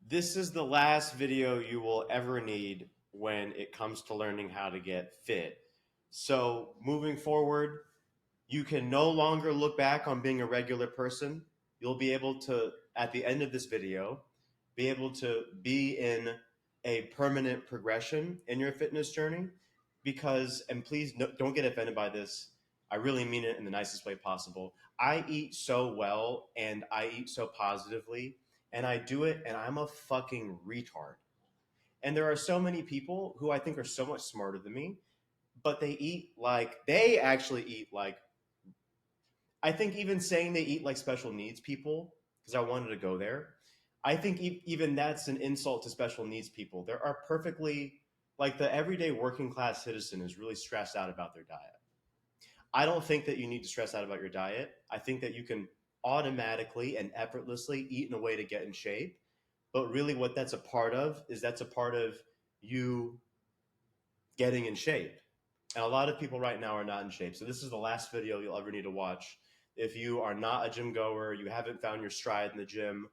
This is the last video you will ever need when it comes to learning how to get fit. So, moving forward, you can no longer look back on being a regular person. You'll be able to, at the end of this video, be able to be in a permanent progression in your fitness journey. Because, and please don't get offended by this, I really mean it in the nicest way possible. I eat so well and I eat so positively, and I do it, and I'm a fucking retard. And there are so many people who I think are so much smarter than me, but they actually eat like, I think even saying they eat like special needs people, because I wanted to go there, I think even that's an insult to special needs people. There are perfectly, like, the everyday working class citizen is really stressed out about their diet. I don't think that you need to stress out about your diet. I think that you can automatically and effortlessly eat in a way to get in shape. But really, what that's a part of you getting in shape. And a lot of people right now are not in shape. So this is the last video you'll ever need to watch. If you are not a gym goer, you haven't found your stride in the gym,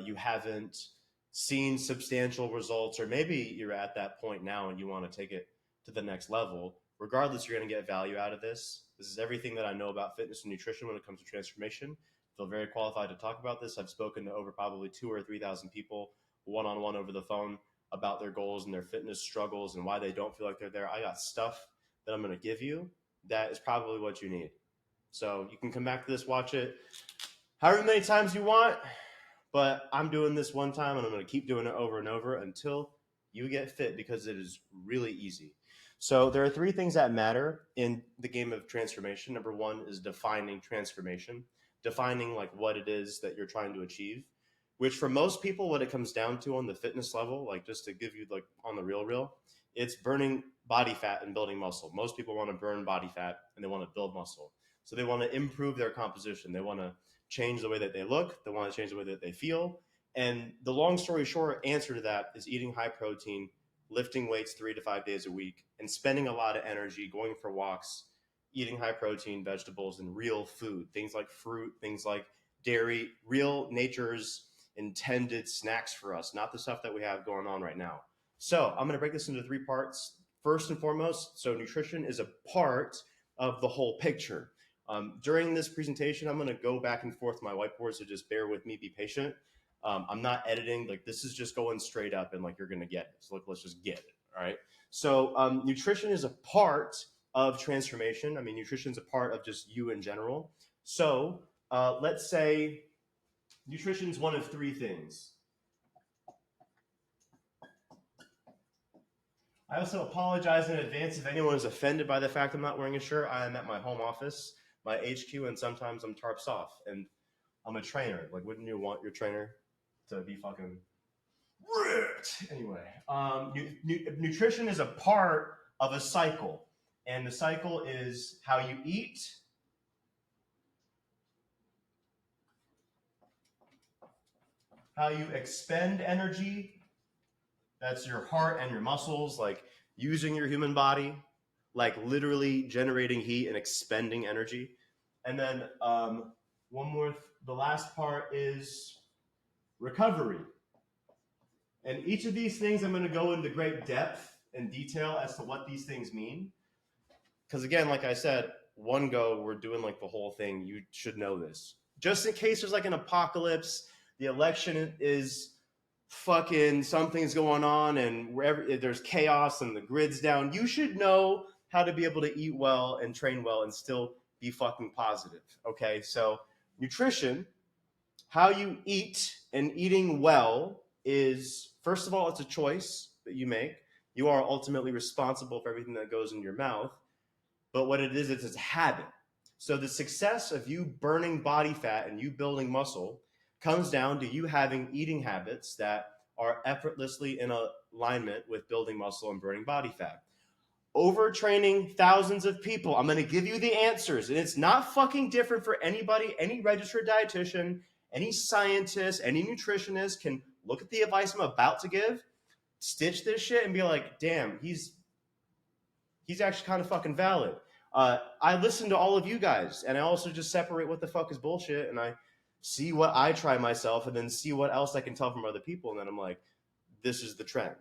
you haven't seen substantial results, or maybe you're at that point now and you want to take it to the next level, regardless, you're going to get value out of this. This is everything that I know about fitness and nutrition when it comes to transformation. I feel very qualified to talk about this. I've spoken to over probably 2,000 or 3,000 people one-on-one over the phone about their goals and their fitness struggles and why they don't feel like they're there. I got stuff that I'm going to give you that is probably what you need. So you can come back to this, watch it however many times you want, but I'm doing this one time and I'm going to keep doing it over and over until you get fit, because it is really easy. So there are three things that matter in the game of transformation. Number one is defining transformation, defining like what it is that you're trying to achieve, which for most people, what it comes down to on the fitness level, like just to give you like on the real, it's burning body fat and building muscle. Most people want to burn body fat and they want to build muscle. So they want to improve their composition. They want to change the way that they look. They want to change the way that they feel. And the long story short answer to that is eating high protein, lifting weights 3 to 5 days a week, and spending a lot of energy going for walks, eating high protein vegetables and real food, things like fruit, things like dairy, real nature's intended snacks for us, not the stuff that we have going on right now. So I'm going to break this into three parts. First and foremost, so nutrition is a part of the whole picture. During this presentation, I'm going to go back and forth to my whiteboard, so just bear with me, be patient. I'm not editing. Like, this is just going straight up and like you're going to get it. So look, let's just get it. All right. So nutrition is a part of transformation. I mean, nutrition is a part of just you in general. So let's say nutrition is one of three things. I also apologize in advance if anyone is offended by the fact I'm not wearing a shirt. I am at my home office, my HQ, and sometimes I'm tarps off. And I'm a trainer. Like, wouldn't you want your trainer to be fucking ripped? Anyway, nutrition is a part of a cycle. And the cycle is how you eat, how you expend energy, that's your heart and your muscles, like using your human body, like literally generating heat and expending energy. And then the last part is recovery. And each of these things, I'm going to go into great depth and detail as to what these things mean. Because again, like I said, one go, we're doing like the whole thing. You should know this. Just in case there's like an apocalypse, the election is fucking, something's going on and wherever there's chaos and the grid's down, you should know how to be able to eat well and train well and still be fucking positive. Okay, so nutrition, how you eat, and eating well is, first of all, it's a choice that you make. You are ultimately responsible for everything that goes in your mouth. But what it is, it's a habit. So the success of you burning body fat and you building muscle comes down to you having eating habits that are effortlessly in alignment with building muscle and burning body fat. Overtraining thousands of people, I'm going to give you the answers, and it's not fucking different for anybody. Any registered dietitian, any scientist, any nutritionist can look at the advice I'm about to give, stitch this shit, and be like, damn, he's actually kind of fucking valid. I listen to all of you guys, and I also just separate what the fuck is bullshit, and I see what I try myself, and then see what else I can tell from other people. And then I'm like, this is the trend.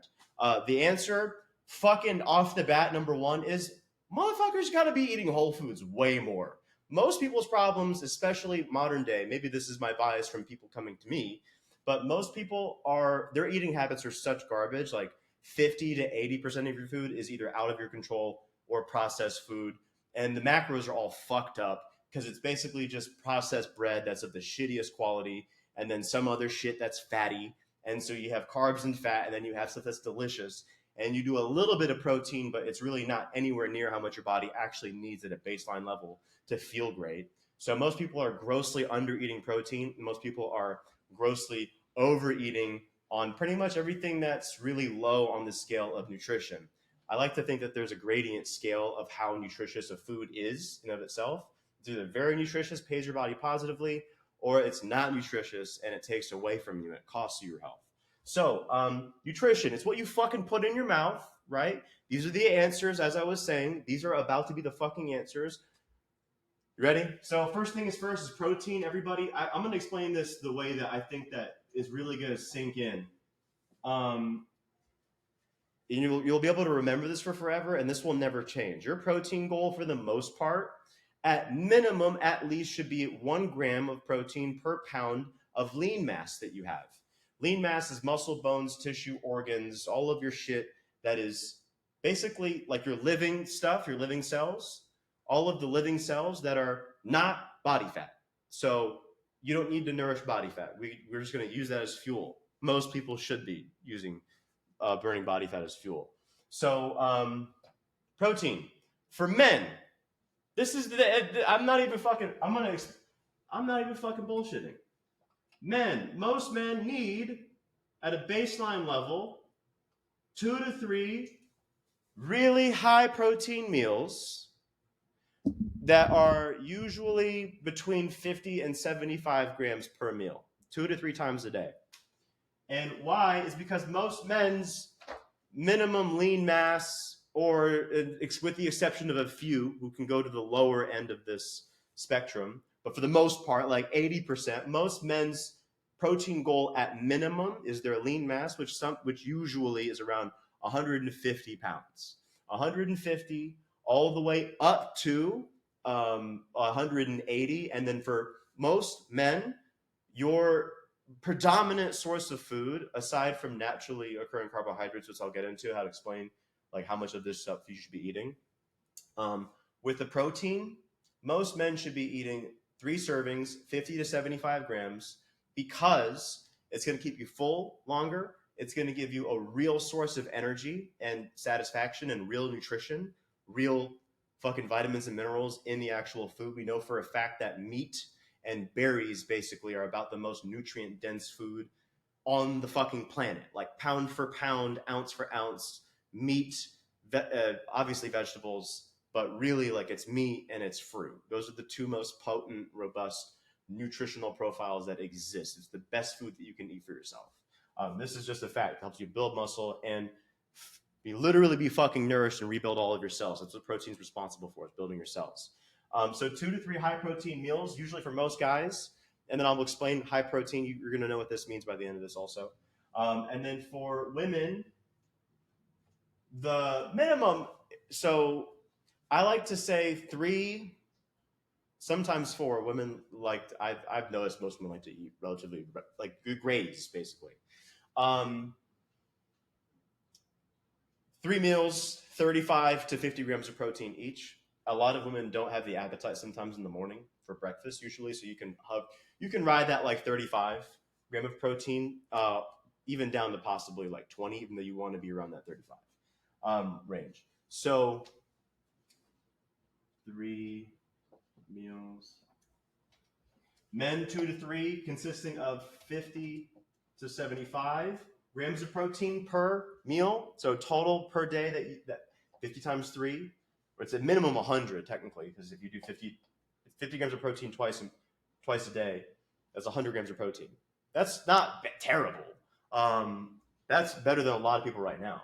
The answer, fucking off the bat, number one is motherfuckers got to be eating whole foods way more. Most people's problems, especially modern day, maybe this is my bias from people coming to me, but most people are, their eating habits are such garbage. Like 50 to 80% of your food is either out of your control or processed food. And the macros are all fucked up because it's basically just processed bread that's of the shittiest quality and then some other shit that's fatty. And so you have carbs and fat, and then you have stuff that's delicious. And you do a little bit of protein, but it's really not anywhere near how much your body actually needs at a baseline level to feel great. So most people are grossly under eating protein. Most people are grossly overeating on pretty much everything that's really low on the scale of nutrition. I like to think that there's a gradient scale of how nutritious a food is in of itself. It's either very nutritious, pays your body positively, or it's not nutritious and it takes away from you. It costs you your health. So, nutrition, it's what you fucking put in your mouth, right? These are the answers, as I was saying. These are about to be the fucking answers. You ready? So, first thing is first is protein. Everybody, I'm going to explain this the way that I think that is really going to sink in. You'll be able to remember this for forever, and this will never change. Your protein goal, for the most part, at minimum, at least should be 1 gram of protein per pound of lean mass that you have. Lean mass is muscle, bones, tissue, organs, all of your shit that is basically like your living stuff, your living cells, all of the living cells that are not body fat. So you don't need to nourish body fat. We're just going to use that as fuel. Most people should be using burning body fat as fuel. So protein for men. This is I'm not even fucking. I'm not even fucking bullshitting. Most men need at a baseline level 2 to 3 really high protein meals that are usually between 50 and 75 grams per meal, 2 to 3 times a day. And why is because most men's minimum lean mass, or with the exception of a few who can go to the lower end of this spectrum, but for the most part, like 80%, most men's protein goal at minimum is their lean mass, which usually is around 150 pounds. 150 all the way up to 180. And then for most men, your predominant source of food, aside from naturally occurring carbohydrates, which I'll get into how to explain like how much of this stuff you should be eating. With the protein, most men should be eating 3 servings, 50 to 75 grams, because it's going to keep you full longer. It's going to give you a real source of energy and satisfaction and real nutrition, real fucking vitamins and minerals in the actual food. We know for a fact that meat and berries basically are about the most nutrient dense food on the fucking planet. Like pound for pound, ounce for ounce, meat, obviously vegetables, but really like it's meat and it's fruit. Those are the 2 most potent, robust nutritional profiles that exist. It's the best food that you can eat for yourself. This is just a fact. It helps you build muscle and literally be fucking nourished and rebuild all of your cells. That's what protein is responsible for, is building your cells. So 2 to 3 high protein meals, usually for most guys. And then I'll explain high protein. You're going to know what this means by the end of this also. And then for women, the minimum, so I like to say 3, sometimes 4. Women like, I've noticed most women like to eat relatively like good grades, basically. 3 meals, 35 to 50 grams of protein each. A lot of women don't have the appetite sometimes in the morning for breakfast usually, so you can ride that like 35 gram of protein, even down to possibly like 20, even though you want to be around that 35 range. So 3 meals. Men 2 to 3, consisting of 50 to 75 grams of protein per meal. So total per day that 50 times 3, or it's a minimum 100 technically, because if you do 50 grams of protein twice a day, that's 100 grams of protein. That's not terrible. That's better than a lot of people right now.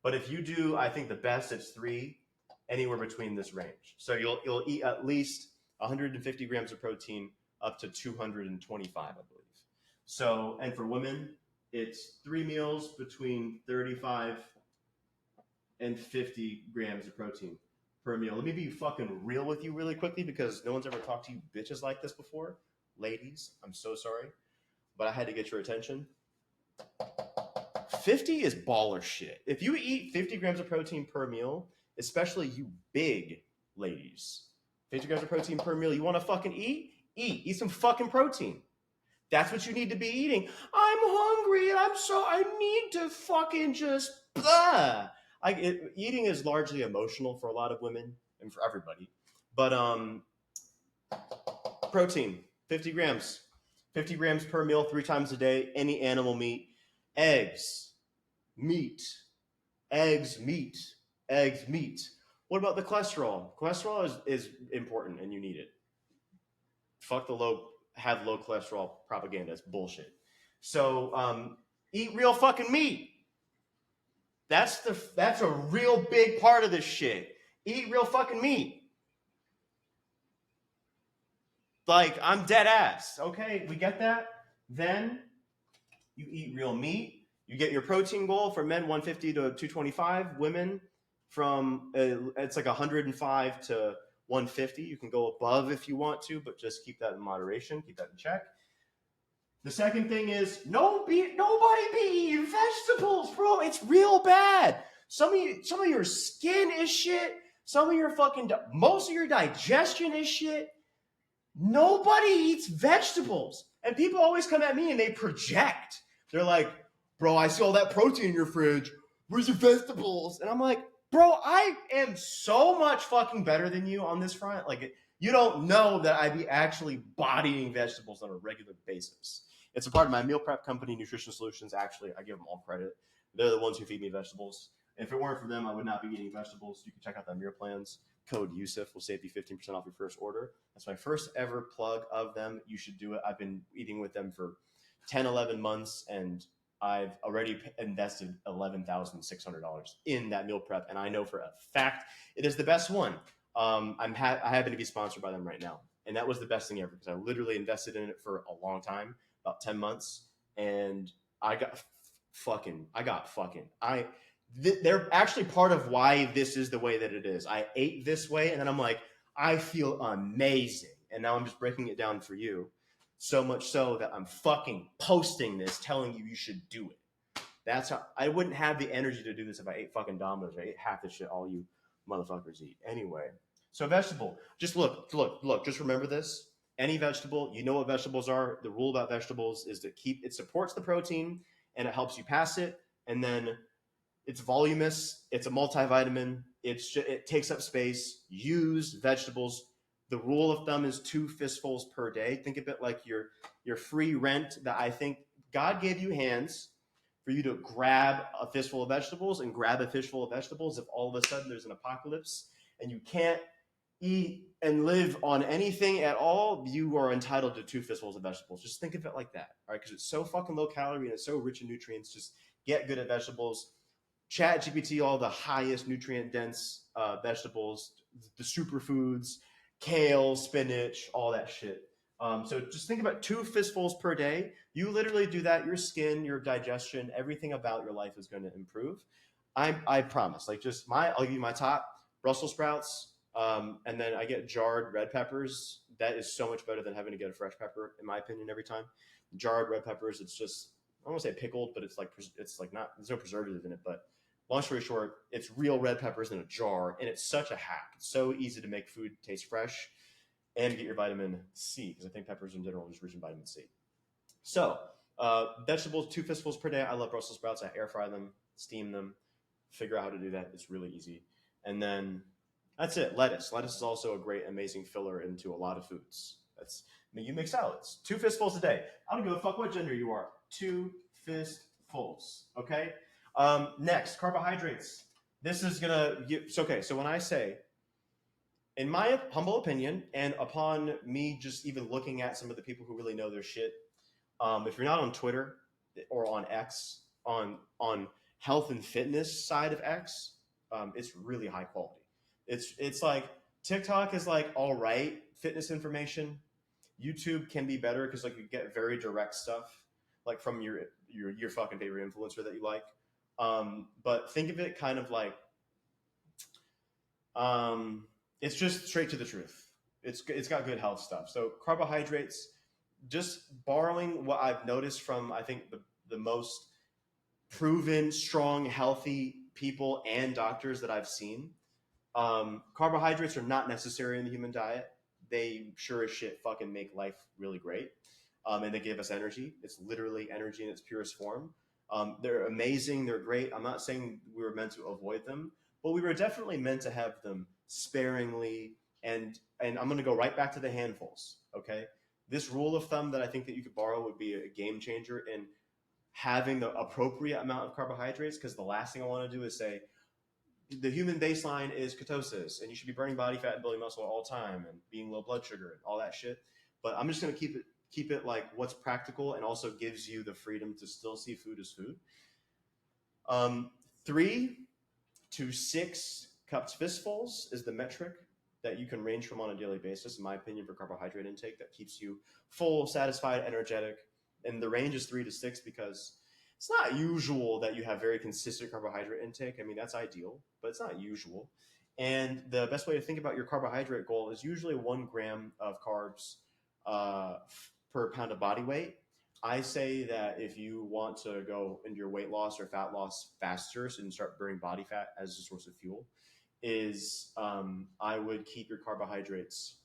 But if you do, I think the best it's 3, anywhere between this range. So you'll eat at least 150 grams of protein up to 225, I believe. So, and for women, it's 3 meals between 35 and 50 grams of protein per meal. Let me be fucking real with you really quickly because no one's ever talked to you bitches like this before. Ladies, I'm so sorry, but I had to get your attention. 50 is baller shit. If you eat 50 grams of protein per meal, especially you big ladies, 50 grams of protein per meal, you want to fucking eat? Eat some fucking protein. That's what you need to be eating. I'm hungry and I need to fucking just, blah. Eating is largely emotional for a lot of women and for everybody. But protein, 50 grams. 50 grams per meal, 3 times a day, any animal meat, eggs, meat, eggs, meat, eggs, meat. What about the cholesterol? Cholesterol is important and you need it. Fuck the have low cholesterol propaganda. It's bullshit. So eat real fucking meat. That's a real big part of this shit. Eat real fucking meat. Like, I'm dead ass. Okay, we get that? Then you eat real meat. You get your protein goal for men 150 to 225. Women from it's like 105 to 150. You can go above if you want to, but just keep that in moderation. Keep that in check. The second thing is nobody be eating vegetables, bro. It's real bad. Some of your skin is shit. Some of your most of your digestion is shit. Nobody eats vegetables. And people always come at me and they project. They're like, bro, I see all that protein in your fridge. Where's your vegetables? And I'm like, bro, I am so much fucking better than you on this front. Like, you don't know that I be actually bodying vegetables on a regular basis. It's a part of my meal prep company, Nutrition Solutions. Actually, I give them all credit. They're the ones who feed me vegetables. If it weren't for them, I would not be eating vegetables. You can check out their meal plans. Code Yusuf will save you 15% off your first order. That's my first ever plug of them. You should do it. I've been eating with them for 10, 11 months, and I've already invested $11,600 in that meal prep, and I know for a fact it is the best one. I happen to be sponsored by them right now, and that was the best thing ever because I literally invested in it for a long time, about 10 months, and they're actually part of why this is the way that it is. I ate this way, and then I'm like, I feel amazing, and now I'm just breaking it down for you. So much so that I'm fucking posting this, telling you should do it. That's how I wouldn't have the energy to do this if I ate fucking Domino's. I ate half the shit all you motherfuckers eat. Anyway, so vegetable. Just look. Just remember this. Any vegetable, you know what vegetables are. The rule about vegetables is that it supports the protein and it helps you pass it. And then it's voluminous. It's a multivitamin. It takes up space. Use vegetables. The rule of thumb is 2 fistfuls per day. Think of it like your free rent that I think God gave you hands for you to grab a fistful of vegetables and grab a fistful of vegetables if all of a sudden there's an apocalypse and you can't eat and live on anything at all, you are entitled to 2 fistfuls of vegetables. Just think of it like that, all right? Because it's so fucking low calorie and it's so rich in nutrients. Just get good at vegetables. Chat GPT, all the highest nutrient dense vegetables, the superfoods, kale, spinach, all that shit. So just think about 2 fistfuls per day. You literally do that, your skin, your digestion, everything about your life is going to improve. I promise. I'll give you my top: Brussels sprouts, and then I get jarred red peppers. That is so much better than having to get a fresh pepper, in my opinion, every time. Jarred red peppers, it's just, I don't want to say pickled, but it's like not, there's no preservative in it, but long story short, it's real red peppers in a jar, and it's such a hack. It's so easy to make food taste fresh and get your vitamin C, because I think peppers in general are just rich in vitamin C. So, vegetables, 2 fistfuls per day. I love Brussels sprouts. I air fry them, steam them, figure out how to do that. It's really easy. And then that's it. Lettuce. Lettuce is also a great, amazing filler into a lot of foods. You make salads. 2 fistfuls a day. I don't give a fuck what gender you are. 2 fistfuls. Okay? Next, carbohydrates. This is so when I say, in my humble opinion, and upon me just even looking at some of the people who really know their shit, if you're not on Twitter or on X, on health and fitness side of X, it's really high quality. It's like TikTok is like all right fitness information, YouTube can be better because like you get very direct stuff, like from your fucking favorite influencer that you like. But think of it kind of like um, it's just straight to the truth. It's got good health stuff. So carbohydrates, just borrowing what I've noticed from I think the most proven, strong, healthy people and doctors that I've seen. Carbohydrates are not necessary in the human diet. They sure as shit fucking make life really great. And they give us energy. It's literally energy in its purest form. They're amazing. They're great. I'm not saying we were meant to avoid them, but we were definitely meant to have them sparingly. And I'm going to go right back to the handfuls. Okay, this rule of thumb that I think that you could borrow would be a game changer in having the appropriate amount of carbohydrates. Because the last thing I want to do is say the human baseline is ketosis, and you should be burning body fat and building muscle all the time, and being low blood sugar and all that shit. But I'm just going to keep it like what's practical and also gives you the freedom to still see food as food. 3 to 6 cups fistfuls is the metric that you can range from on a daily basis, in my opinion, for carbohydrate intake that keeps you full, satisfied, energetic. And the range is 3 to 6 because it's not usual that you have very consistent carbohydrate intake. I mean, that's ideal, but it's not usual. And the best way to think about your carbohydrate goal is usually 1 gram of carbs uh, per pound of body weight. I say that if you want to go into your weight loss or fat loss faster, so you can start burning body fat as a source of fuel, is I would keep your carbohydrates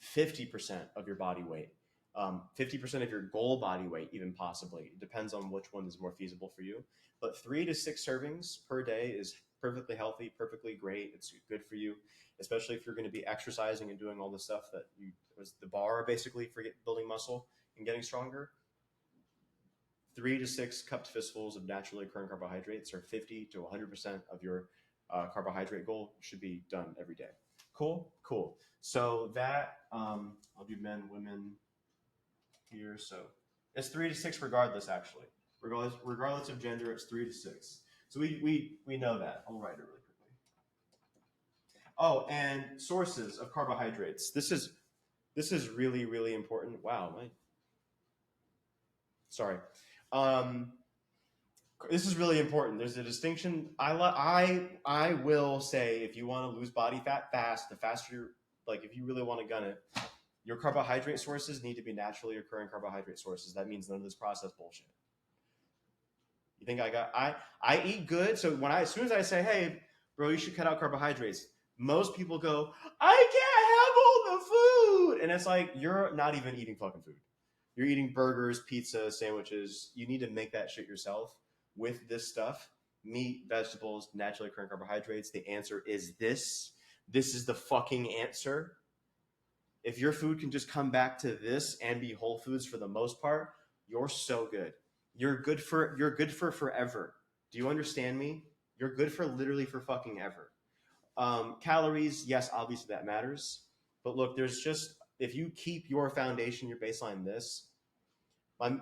50% of your body weight, 50% of your goal body weight, even possibly. It depends on which one is more feasible for you. But 3 to 6 servings per day is perfectly healthy, perfectly great. It's good for you, especially if you're going to be exercising and doing all the stuff that you was the bar basically for building muscle and getting stronger. 3 to 6 cupped fistfuls of naturally occurring carbohydrates, or 50 to 100% of your carbohydrate goal, should be done every day. Cool, cool. So that I'll do men, women here. So it's 3 to 6 regardless. Actually, regardless of gender, it's 3 to 6. So we know that. I'll write it really quickly. Oh, and sources of carbohydrates. This is really really important. Wow, my sorry. Um, this is really important. There's a distinction. I will say if you want to lose body fat fast, the faster, like if you really want to gun it, your carbohydrate sources need to be naturally occurring carbohydrate sources. That means none of this processed bullshit. You think I eat good, so as soon as I say, hey, bro, you should cut out carbohydrates, most people go, I can't have all the food, and it's like you're not even eating fucking food. You're eating burgers, pizza, sandwiches. You need to make that shit yourself with this stuff: meat, vegetables, naturally occurring carbohydrates. The answer is this. This is the fucking answer. If your food can just come back to this and be whole foods for the most part, you're so good. You're good for forever. Do you understand me? You're good for literally for fucking ever. Calories, yes, obviously that matters. But look, there's just if you keep your foundation, your baseline this,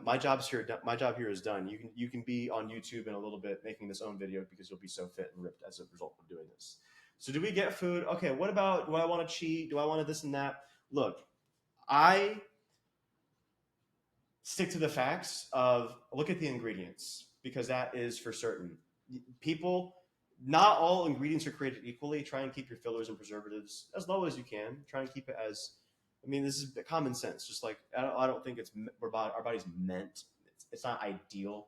my job's here. My job here is done. You can be on YouTube in a little bit making this own video because you'll be so fit and ripped as a result of doing this. So do we get food? Okay, what about do I want to cheat? Do I want to this and that? Look, I stick to the facts of look at the ingredients because that is for certain. People, not all ingredients are created equally. Try and keep your fillers and preservatives as low as you can. Try and keep it as, I mean, this is common sense. Just like I don't think it's our body's meant. It's not ideal.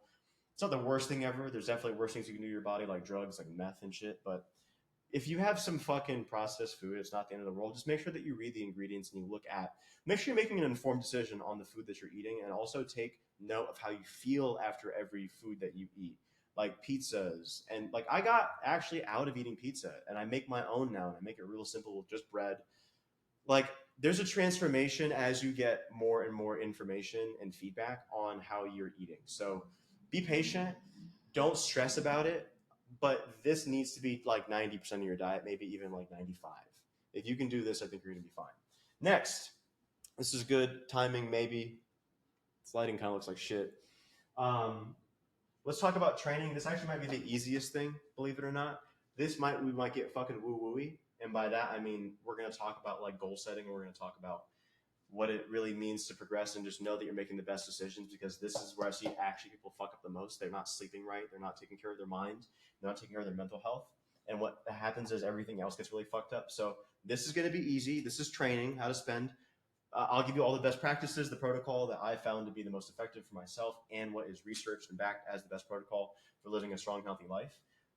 It's not the worst thing ever. There's definitely worse things you can do to your body, like drugs, like meth and shit. But if you have some fucking processed food, it's not the end of the world. Just make sure that you read the ingredients and you look at, make sure you're making an informed decision on the food that you're eating, and also take note of how you feel after every food that you eat. Like pizzas, and like I got actually out of eating pizza and I make my own now, and I make it real simple with just bread. Like there's a transformation as you get more and more information and feedback on how you're eating. So be patient, don't stress about it, but this needs to be like 90% of your diet, maybe even like 95. If you can do this, I think you're gonna be fine. Next, this is good timing, maybe. This lighting kind of looks like shit. Um, let's talk about training. This actually might be the easiest thing, believe it or not. We might get fucking woo wooey, and by that I mean we're gonna talk about like goal setting. We're gonna talk about what it really means to progress and just know that you're making the best decisions, because this is where I see actually people fuck up the most. They're not sleeping right. They're not taking care of their mind. They're not taking care of their mental health. And what happens is everything else gets really fucked up. So this is going to be easy. This is training, how to spend. I'll give you all the best practices, the protocol that I found to be the most effective for myself, and what is researched and backed as the best protocol for living a strong, healthy life.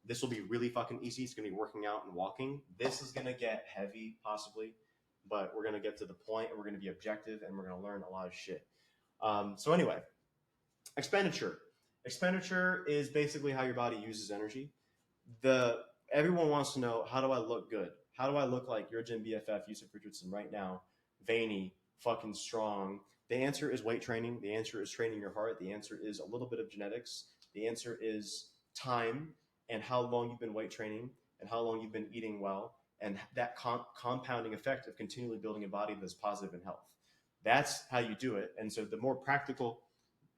This will be really fucking easy. It's going to be working out and walking. This is going to get heavy, possibly, but we're going to get to the point, and we're going to be objective, and we're going to learn a lot of shit. So anyway, expenditure. Expenditure is basically how your body uses energy. Everyone wants to know, how do I look good? How do I look like your gym BFF, Yusuf Richardson, right now? Veiny, fucking strong. The answer is weight training. The answer is training your heart. The answer is a little bit of genetics. The answer is time and how long you've been weight training and how long you've been eating well, and that compounding effect of continually building a body that's positive in health. That's how you do it. And so the more practical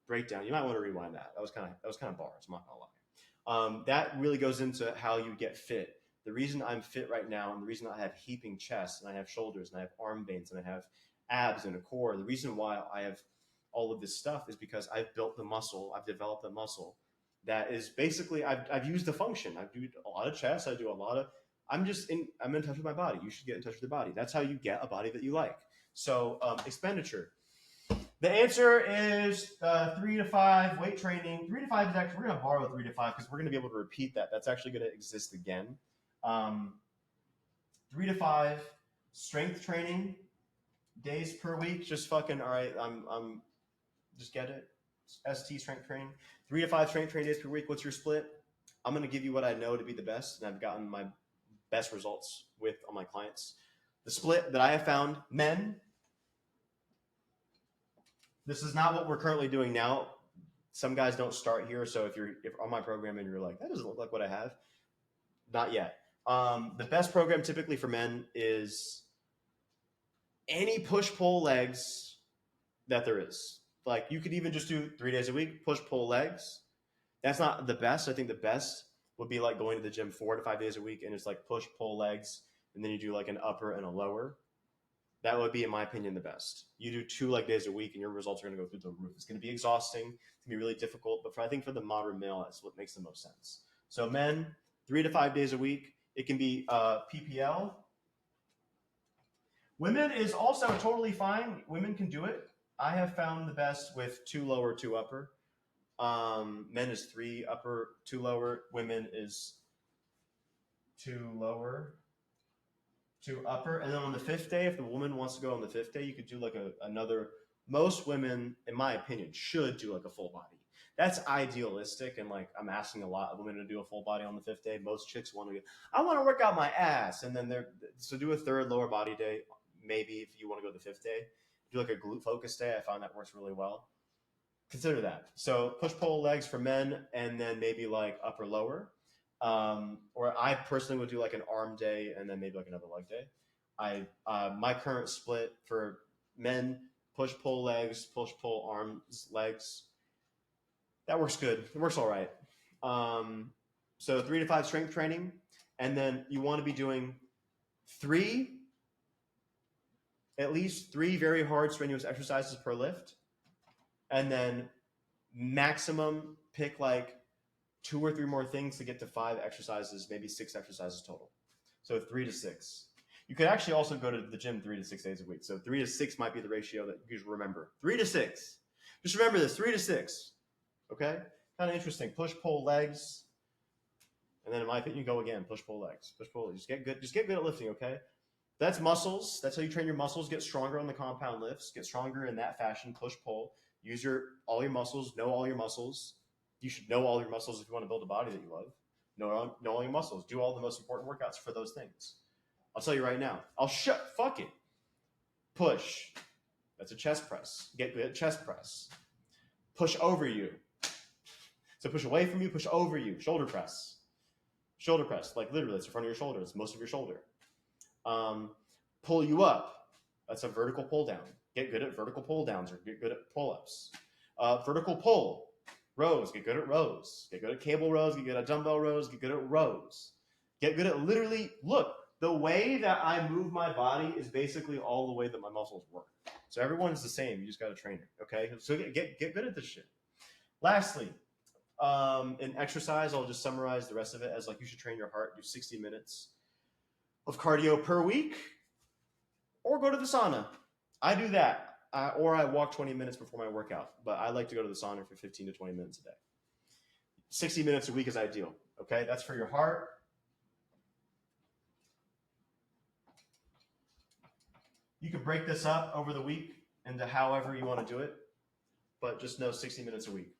breakdown, you might want to rewind that. That was kind of bars. I'm not gonna lie. That really goes into how you get fit. The reason I'm fit right now, and the reason I have heaping chest, and I have shoulders, and I have arm veins, and I have abs and a core, the reason why I have all of this stuff is because I've built the muscle, I've developed the muscle that is basically, I've used the function. I do a lot of chest, I do a lot of, I'm in touch with my body. You should get in touch with your body. That's how you get a body that you like. So expenditure. The answer is 3 to 5 weight training. 3 to 5 is actually, we're going to borrow 3 to 5 because we're going to be able to repeat that. That's actually going to exist again. 3 to 5 strength training days per week. Just fucking, all right, I'm just get it. ST strength training. 3 to 5 strength training days per week. What's your split? I'm going to give you what I know to be the best, and I've gotten my best results with all my clients. The split that I have found, men, this is not what we're currently doing now. Some guys don't start here, so if on my program and you're like, that doesn't look like what I have, not yet. The best program typically for men is any push-pull legs that there is. Like, you could even just do 3 days a week, push-pull legs. That's not the best. I think the best would be like going to the gym 4 to 5 days a week and it's like push-pull legs, and then you do like an upper and a lower. That would be, in my opinion, the best. You do 2 leg days a week and your results are going to go through the roof. It's going to be exhausting. It's going to be really difficult. But I think for the modern male, that's what makes the most sense. So men, 3 to 5 days a week. It can be PPL. Women is also totally fine. Women can do it. I have found the best with 2 lower, 2 upper. Men is 3 upper, 2 lower. Women is 2 lower, 2 upper. And then on the 5th day, if the woman wants to go on the 5th day, you could do like another. Most women, in my opinion, should do like a full body. That's idealistic, and like I'm asking a lot of women to do a full body on the 5th day. Most chicks want to go, I want to work out my ass, and then so do a 3rd lower body day. Maybe if you want to go the 5th day, do like a glute focus day. I found that works really well. Consider that. So push pull legs for men, and then maybe like upper lower. Or I personally would do like an arm day and then maybe like another leg day. My current split for men, push pull legs, push pull arms, legs. That works good. It works all right. So 3 to 5 strength training, and then you want to be doing at least 3 very hard strenuous exercises per lift, and then maximum pick like 2 or 3 more things to get to 5 exercises, maybe 6 exercises total. So 3 to 6. You could actually also go to the gym 3 to 6 days a week. So 3 to 6 might be the ratio that you should remember. 3 to 6. Just remember this, 3 to 6. Okay? Kind of interesting. Push, pull, legs. And then in my opinion, go again. Push, pull, legs. Push, pull. Just get good at lifting, okay? That's muscles. That's how you train your muscles. Get stronger on the compound lifts. Get stronger in that fashion. Push, pull. Use all your muscles. Know all your muscles. You should know all your muscles if you want to build a body that you love. Know all your muscles. Do all the most important workouts for those things. I'll tell you right now. Fuck it. Push. That's a chest press. Get good at chest press. Push over you. So push away from you, push over you. Shoulder press. Shoulder press. Like literally, it's in front of your shoulder. It's most of your shoulder. Pull you up. That's a vertical pull down. Get good at vertical pull downs or get good at pull ups. Vertical pull. Rows. Get good at rows. Get good at cable rows. Get good at dumbbell rows. Get good at rows. Get good at literally, look, the way that I move my body is basically all the way that my muscles work. So everyone is the same. You just got to train it. Okay, so get good at this shit. Lastly, in exercise, I'll just summarize the rest of it as like you should train your heart. Do 60 minutes of cardio per week, or go to the sauna. I do that, or I walk 20 minutes before my workout. But I like to go to the sauna for 15 to 20 minutes a day. 60 minutes a week is ideal. Okay, that's for your heart. You can break this up over the week into however you want to do it, but just know 60 minutes a week.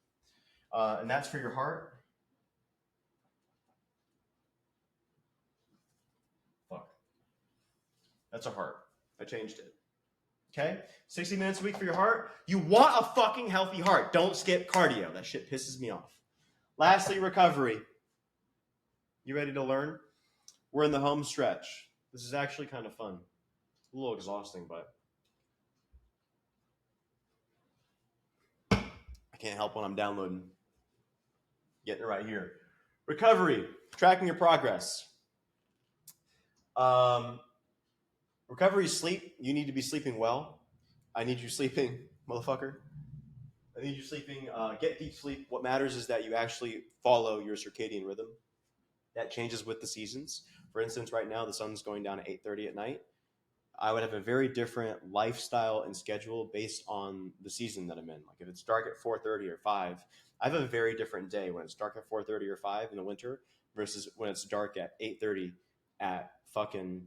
And that's for your heart. Fuck. That's a heart. I changed it. Okay? 60 minutes a week for your heart. You want a fucking healthy heart. Don't skip cardio. That shit pisses me off. Lastly, recovery. You ready to learn? We're in the home stretch. This is actually kind of fun. A little exhausting, but I can't help when I'm downloading. Getting it right here. Recovery. Tracking your progress. Recovery is sleep. You need to be sleeping well. I need you sleeping, motherfucker. I need you sleeping. Get deep sleep. What matters is that you actually follow your circadian rhythm. That changes with the seasons. For instance, right now the sun's going down at 8:30 at night. I would have a very different lifestyle and schedule based on the season that I'm in. Like if it's dark at 4:30 or 5, I have a very different day when it's dark at 4:30 or 5 in the winter versus when it's dark at 8:30 at fucking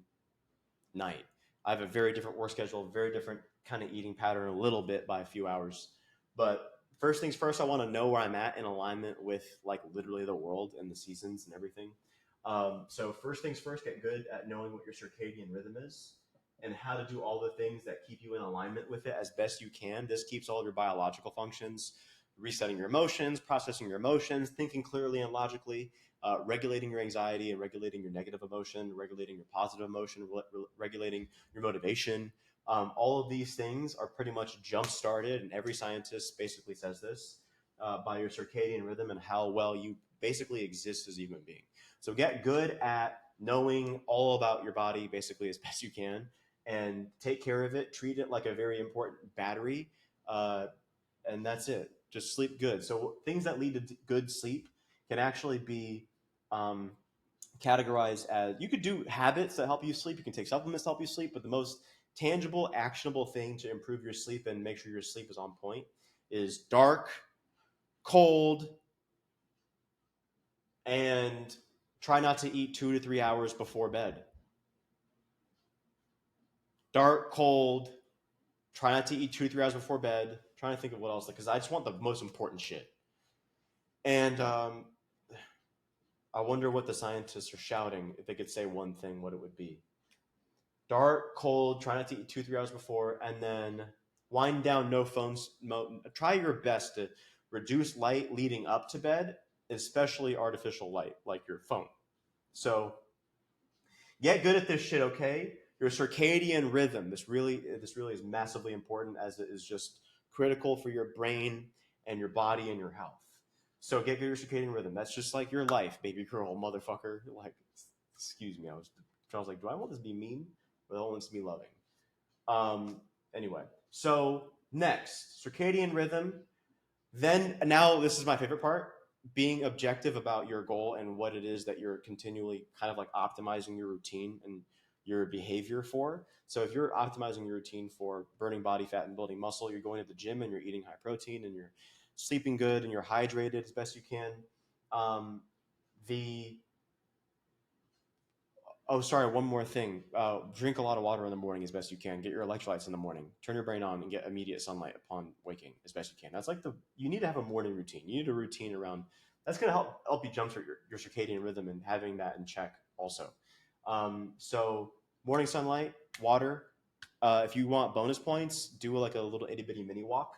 night. I have a very different work schedule, very different kind of eating pattern, a little bit by a few hours. But first things first, I want to know where I'm at in alignment with like literally the world and the seasons and everything. So first things first, get good at knowing what your circadian rhythm is and how to do all the things that keep you in alignment with it as best you can. This keeps all of your biological functions, resetting your emotions, processing your emotions, thinking clearly and logically, regulating your anxiety and regulating your negative emotion, regulating your positive emotion, regulating your motivation. All of these things are pretty much jump started, and every scientist basically says this by your circadian rhythm and how well you basically exist as a human being. So get good at knowing all about your body basically as best you can and take care of it. Treat it like a very important battery, and that's it. Just sleep good. So things that lead to good sleep can actually be categorized as you could do habits that help you sleep. You can take supplements to help you sleep, but the most tangible, actionable thing to improve your sleep and make sure your sleep is on point is dark, cold, and try not to eat 2 to 3 hours before bed. Dark, cold, try not to eat 2 to 3 hours before bed. I'm trying to think of what else, because I just want the most important shit. And I wonder what the scientists are shouting. If they could say one thing, what it would be. Dark, cold, try not to eat 2 to 3 hours before, and then wind down, no phones. Try your best to reduce light leading up to bed, especially artificial light, like your phone. So get good at this shit, okay? Your circadian rhythm. This really is massively important, as it is just critical for your brain and your body and your health. So get good at your circadian rhythm. That's just like your life, baby girl, motherfucker. Like, excuse me. I was like, do I want this to be mean, or do I want this to be loving? Anyway, so next, circadian rhythm. Then now this is my favorite part, being objective about your goal and what it is that you're continually kind of like optimizing your routine and your behavior for. So if you're optimizing your routine for burning body fat and building muscle, you're going to the gym and you're eating high protein and you're sleeping good and you're hydrated as best you can. The Oh, sorry, one more thing. Drink a lot of water in the morning as best you can. Get your electrolytes in the morning. Turn your brain on and get immediate sunlight upon waking as best you can. That's like you need to have a morning routine. You need a routine around that's going to help you jumpstart your circadian rhythm and having that in check also. So morning sunlight, water. If you want bonus points, do like a little itty bitty mini walk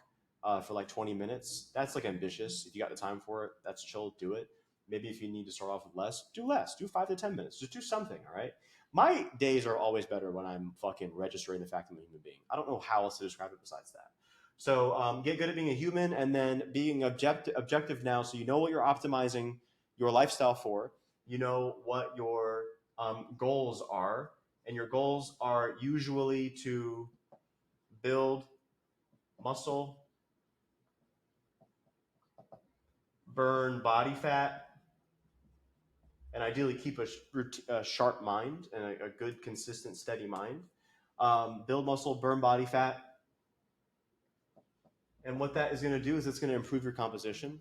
for like 20 minutes. That's like ambitious. If you got the time for it, that's chill. Do it. Maybe if you need to start off with less, do less. Do 5 to 10 minutes. Just do something, all right? My days are always better when I'm fucking registering the fact that I'm a human being. I don't know how else to describe it besides that. So get good at being a human and then being objective now so you know what you're optimizing your lifestyle for. You know what your goals are. And your goals are usually to build muscle, burn body fat, and ideally keep a sharp mind and a good, consistent, steady mind. Build muscle, burn body fat, and what that is going to do is it's going to improve your composition.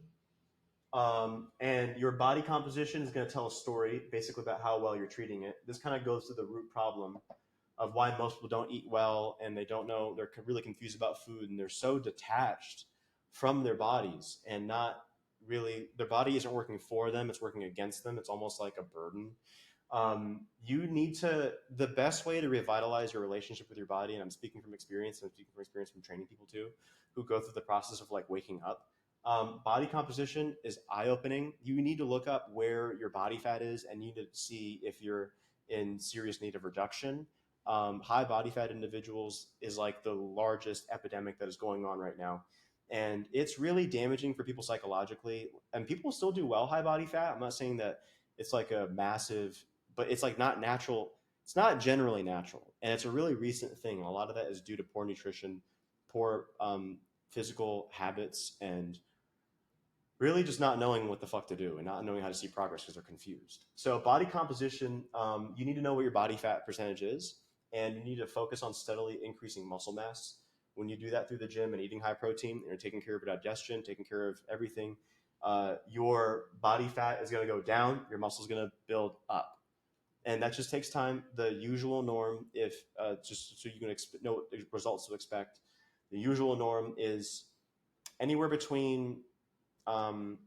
And your body composition is going to tell a story basically about how well you're treating it. This kind of goes to the root problem of why most people don't eat well, and they don't know, they're really confused about food, and they're so detached from their bodies and not really, their body isn't working for them, it's working against them. It's almost like a burden. You need to, the best way to revitalize your relationship with your body, and I'm speaking from experience, and I'm speaking from experience from training people too, who go through the process of like waking up. Body composition is eye-opening. You need to look up where your body fat is, and you need to see if you're in serious need of reduction. High body fat individuals is like the largest epidemic that is going on right now, and it's really damaging for people psychologically. And people still do well high body fat. I'm not saying that it's like a massive, but it's like not natural. It's not generally natural, and it's a really recent thing. And a lot of that is due to poor nutrition, poor physical habits, and really just not knowing what the fuck to do and not knowing how to see progress because they're confused. So body composition, you need to know what your body fat percentage is, and you need to focus on steadily increasing muscle mass. When you do that through the gym and eating high protein, and you're taking care of your digestion, taking care of everything, your body fat is going to go down, your muscle is going to build up. And that just takes time. The usual norm, if just so you can know the results to expect, the usual norm is anywhere between 2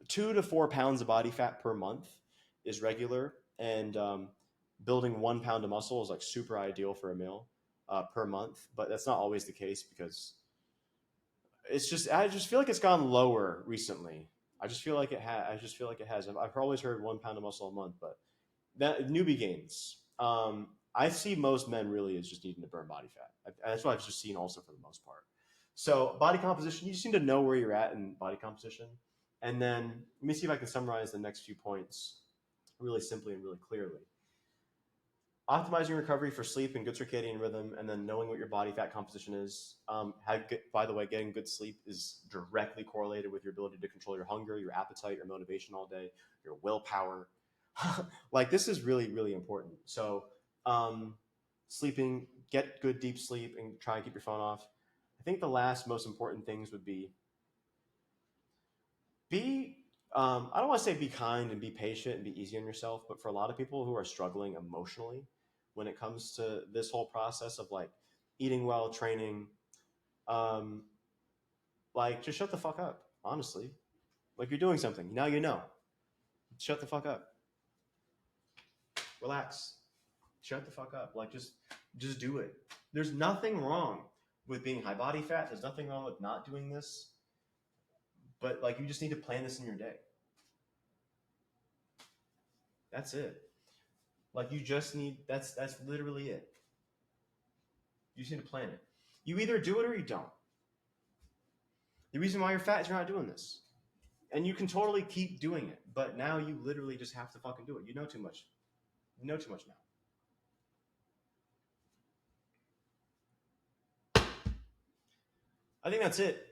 to 4 pounds of body fat per month is regular, and building 1 pound of muscle is like super ideal for a male per month. But that's not always the case because I just feel like it's gone lower recently. I just feel like it has. I've always heard 1 pound of muscle a month, but that newbie gains. I see most men really is just needing to burn body fat. That's what I've just seen also for the most part. So body composition, you just need to know where you're at in body composition. And then let me see if I can summarize the next few points really simply and really clearly. Optimizing recovery for sleep and good circadian rhythm, and then knowing what your body fat composition is. By the way, getting good sleep is directly correlated with your ability to control your hunger, your appetite, your motivation all day, your willpower. Like this is really, really important. So sleeping, get good deep sleep and try and keep your phone off. I think the last most important things would be I don't want to say be kind and be patient and be easy on yourself, but for a lot of people who are struggling emotionally when it comes to this whole process of like eating well, training, like just shut the fuck up, honestly. Like you're doing something, now you know. Shut the fuck up. Relax. Shut the fuck up. Like just do it. There's nothing wrong with being high body fat. There's nothing wrong with not doing this. But like you just need to plan this in your day. That's it. Like you just need that's literally it. You just need to plan it. You either do it or you don't. The reason why you're fat is you're not doing this. And you can totally keep doing it, but now you literally just have to fucking do it. You know too much. You know too much now. I think that's it.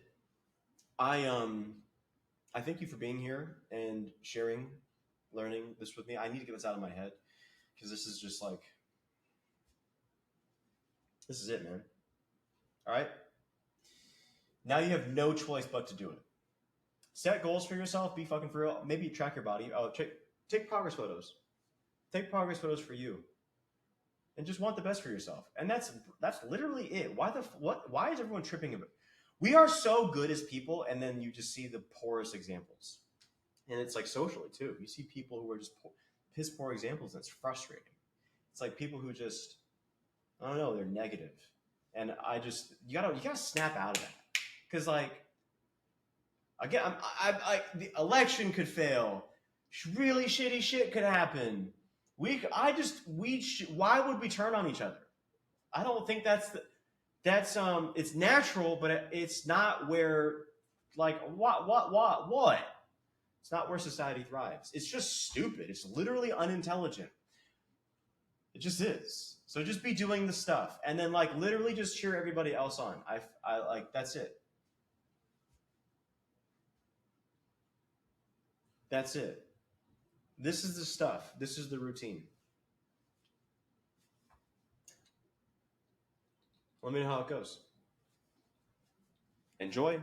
I thank you for being here and sharing, learning this with me. I need to get this out of my head because this is just like this is it, man. All right. Now you have no choice but to do it. Set goals for yourself. Be fucking for real. Maybe track your body. Oh, take progress photos. Take progress photos for you, and just want the best for yourself. And that's literally it. Why is everyone tripping about? We are so good as people, and then you just see the poorest examples, and it's like socially too. You see people who are just piss poor examples, and it's frustrating. It's like people who just I don't know, they're negative, and you gotta snap out of that because like again, the election could fail. Really shitty shit could happen. Why would we turn on each other? I don't think that's it's natural, but it's not where like what? It's not where society thrives. It's just stupid. It's literally unintelligent. It just is. So just be doing the stuff, and then like literally just cheer everybody else on. I like that's it. That's it. This is the stuff. This is the routine. Let me know how it goes. Enjoy.